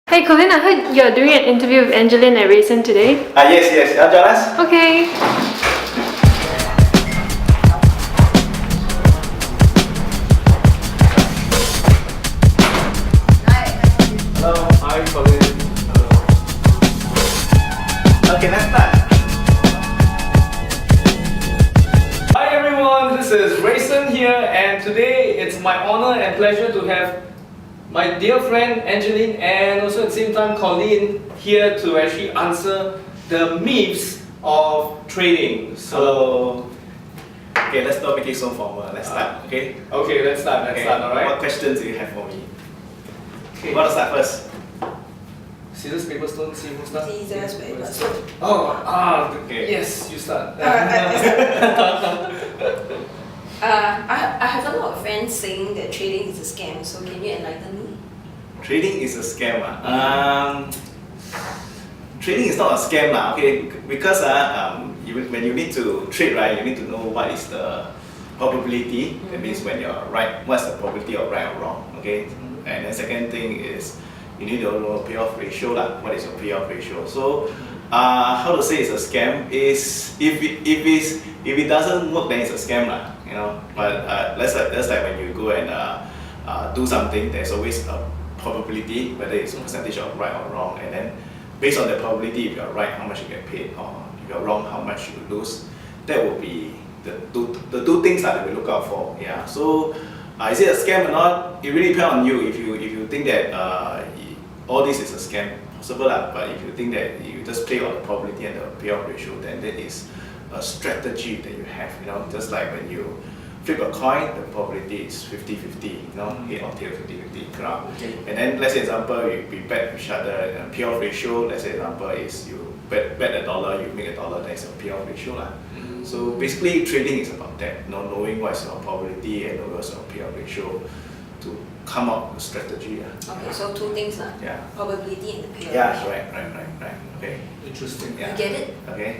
Hey Colin, I heard you're doing an interview with Angeline at Rayson today. Yes. Join us. Okay. Hello. Hi, Colin. Hello. Okay, let's start. Hi everyone, this is Rayson here, and today it's my honor and pleasure to have my dear friend Angeline and also at the same time Colleen here to actually answer the myths of trading. So, okay, let's not make it so formal. Let's start. Okay. Okay, let's start. Alright. What questions do you have for me? Okay. You want to start first? Scissors, paper, stone, see who starts? Scissors, paper, stone. Okay. Yes, you start. I have a lot of friends saying that trading is a scam, so can you enlighten me? Trading is a scam. Trading is not a scam, okay? Because when you need to trade, right, you need to know what is the probability. That means when you're right, what's the probability of right or wrong, okay? And the second thing is you need to know payoff ratio, what is your payoff ratio. So how to say it's a scam is if it doesn't work, then it's a scam, you know. But that's like when you go and do something, there's always a probability whether it's a percentage of right or wrong, and then based on the probability, if you're right, how much you get paid, or if you're wrong, how much you lose. That will be the two things that we look out for. Yeah. So is it a scam or not? It really depends on you. If you think that all this is a scam, possible, but if you think that you just play on the probability and the payoff ratio, then that is a strategy that you have. You know, just like when you flip a coin, the probability is 50-50, you know, head or tail 50-50. Okay. And then let's say example, we bet each other, and payoff ratio, let's say example is you bet $1, you make $1, that's a payoff ratio. So basically trading is about that, you know, knowing what's your probability and what's your payoff ratio to come up with a strategy. Okay, so two things Yeah. probability and the payoff. Yeah, right. Okay. Interesting. Yeah. You get it? Okay.